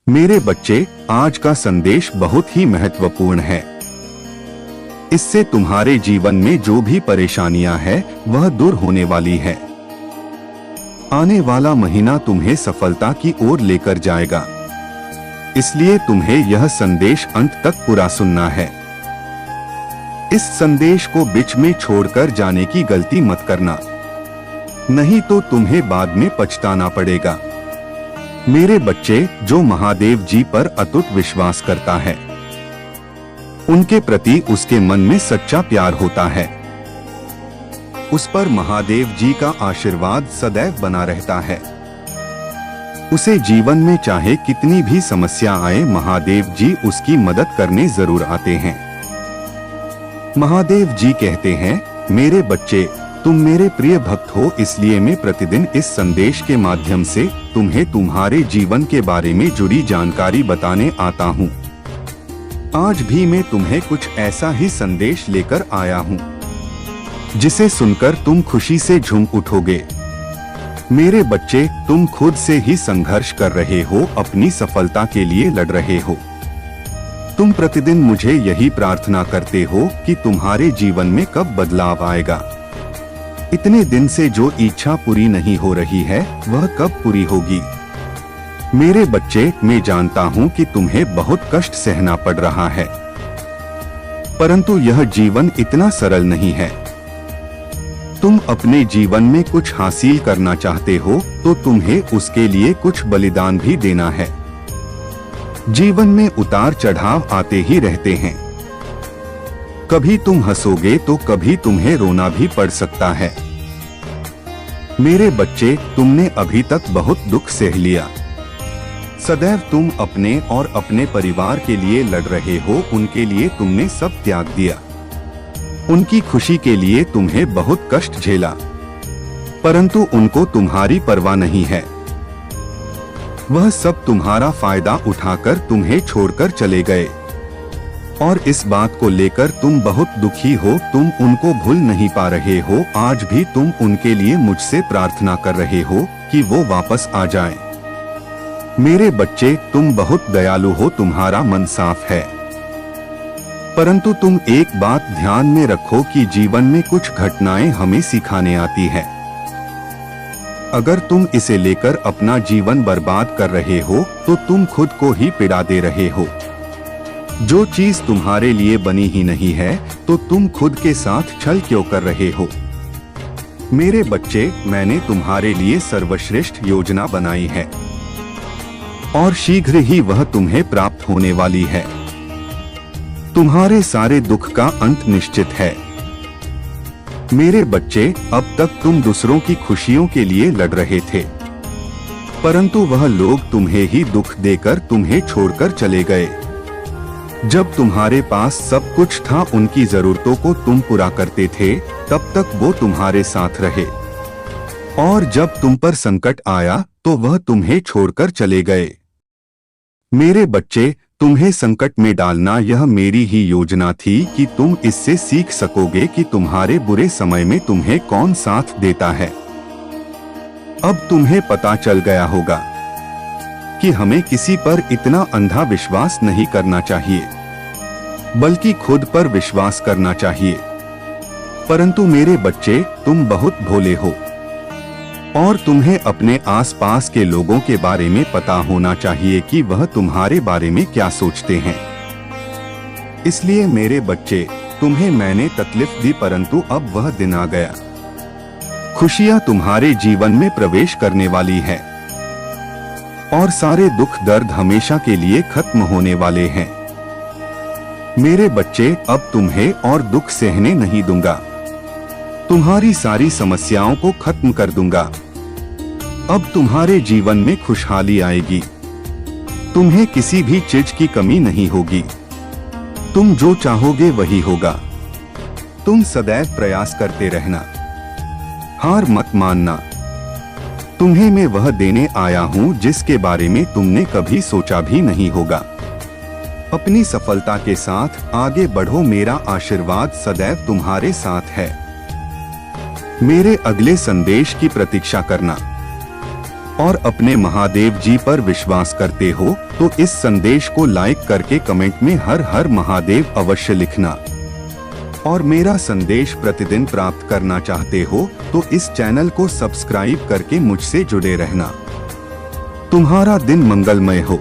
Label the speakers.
Speaker 1: मेरे बच्चे, आज का संदेश बहुत ही महत्वपूर्ण है। इससे तुम्हारे जीवन में जो भी परेशानियां हैं, वह दूर होने वाली है। आने वाला महीना तुम्हें सफलता की ओर लेकर जाएगा, इसलिए तुम्हें यह संदेश अंत तक पूरा सुनना है। इस संदेश को बीच में छोड़कर जाने की गलती मत करना, नहीं तो तुम्हें बाद में पछताना पड़ेगा। मेरे बच्चे, जो महादेव जी पर अटूट विश्वास करता है, उनके प्रति उसके मन में सच्चा प्यार होता है। उस पर महादेव जी का आशीर्वाद सदैव बना रहता है। उसे जीवन में चाहे कितनी भी समस्या आए, महादेव जी उसकी मदद करने जरूर आते हैं। महादेव जी कहते हैं, मेरे बच्चे, तुम मेरे प्रिय भक्त हो, इसलिए मैं प्रतिदिन इस संदेश के माध्यम से तुम्हें तुम्हारे जीवन के बारे में जुड़ी जानकारी बताने आता हूँ। आज भी मैं तुम्हें कुछ ऐसा ही संदेश लेकर आया हूँ, जिसे सुनकर तुम खुशी से झूम उठोगे। मेरे बच्चे, तुम खुद से ही संघर्ष कर रहे हो, अपनी सफलता के लिए लड़ रहे हो। तुम प्रतिदिन मुझे यही प्रार्थना करते हो कि तुम्हारे जीवन में कब बदलाव आएगा। इतने दिन से जो इच्छा पूरी नहीं हो रही है, वह कब पूरी होगी। मेरे बच्चे, मैं जानता हूँ कि तुम्हें बहुत कष्ट सहना पड़ रहा है, परंतु यह जीवन इतना सरल नहीं है। तुम अपने जीवन में कुछ हासिल करना चाहते हो, तो तुम्हें उसके लिए कुछ बलिदान भी देना है। जीवन में उतार चढ़ाव आते ही रहते हैं। कभी तुम हंसोगे तो कभी तुम्हें रोना भी पड़ सकता है। मेरे बच्चे, तुमने अभी तक बहुत दुख सह लिया। सदैव तुम अपने और अपने परिवार के लिए लड़ रहे हो, उनके लिए तुमने सब त्याग दिया। उनकी खुशी के लिए तुम्हें बहुत कष्ट झेला, परंतु उनको तुम्हारी परवाह नहीं है। वह सब तुम्हारा फायदा उठाकर तुम्हें छोड़कर चले गए, और इस बात को लेकर तुम बहुत दुखी हो। तुम उनको भूल नहीं पा रहे हो। आज भी तुम उनके लिए मुझसे प्रार्थना कर रहे हो कि वो वापस आ जाएं। मेरे बच्चे, तुम बहुत दयालु हो, तुम्हारा मन साफ है, परंतु तुम एक बात ध्यान में रखो कि जीवन में कुछ घटनाएं हमें सिखाने आती है। अगर तुम इसे लेकर अपना जीवन बर्बाद कर रहे हो, तो तुम खुद को ही पीड़ा दे रहे हो। जो चीज तुम्हारे लिए बनी ही नहीं है, तो तुम खुद के साथ छल क्यों कर रहे हो। मेरे बच्चे, मैंने तुम्हारे लिए सर्वश्रेष्ठ योजना बनाई है, और शीघ्र ही वह तुम्हें प्राप्त होने वाली है। तुम्हारे सारे दुख का अंत निश्चित है। मेरे बच्चे, अब तक तुम दूसरों की खुशियों के लिए लड़ रहे थे, परंतु वह लोग तुम्हें ही दुख देकर तुम्हें छोड़कर चले गए। जब तुम्हारे पास सब कुछ था, उनकी जरूरतों को तुम पूरा करते थे, तब तक वो तुम्हारे साथ रहे, और जब तुम पर संकट आया तो वह तुम्हें छोड़कर चले गए। मेरे बच्चे, तुम्हें संकट में डालना यह मेरी ही योजना थी कि तुम इससे सीख सकोगे कि तुम्हारे बुरे समय में तुम्हें कौन साथ देता है। अब तुम्हें पता चल गया होगा कि हमें किसी पर इतना अंधा विश्वास नहीं करना चाहिए, बल्कि खुद पर विश्वास करना चाहिए। परंतु मेरे बच्चे, तुम बहुत भोले हो, और तुम्हें अपने आसपास के लोगों के बारे में पता होना चाहिए कि वह तुम्हारे बारे में क्या सोचते हैं। इसलिए मेरे बच्चे, तुम्हें मैंने तकलीफ दी, परंतु अब वह दिन आ गया। खुशियां तुम्हारे जीवन में प्रवेश करने वाली है, और सारे दुख दर्द हमेशा के लिए खत्म होने वाले हैं। मेरे बच्चे, अब तुम्हें और दुख सहने नहीं दूंगा। तुम्हारी सारी समस्याओं को खत्म कर दूंगा। अब तुम्हारे जीवन में खुशहाली आएगी। तुम्हें किसी भी चीज की कमी नहीं होगी। तुम जो चाहोगे वही होगा। तुम सदैव प्रयास करते रहना, हार मत मानना। तुम्हें मैं वह देने आया हूँ जिसके बारे में तुमने कभी सोचा भी नहीं होगा। अपनी सफलता के साथ आगे बढ़ो, मेरा आशीर्वाद सदैव तुम्हारे साथ है। मेरे अगले संदेश की प्रतीक्षा करना। और अपने महादेव जी पर विश्वास करते हो तो इस संदेश को लाइक करके कमेंट में हर हर महादेव अवश्य लिखना। और मेरा संदेश प्रतिदिन प्राप्त करना चाहते हो तो इस चैनल को सब्सक्राइब करके मुझसे जुड़े रहना। तुम्हारा दिन मंगलमय हो।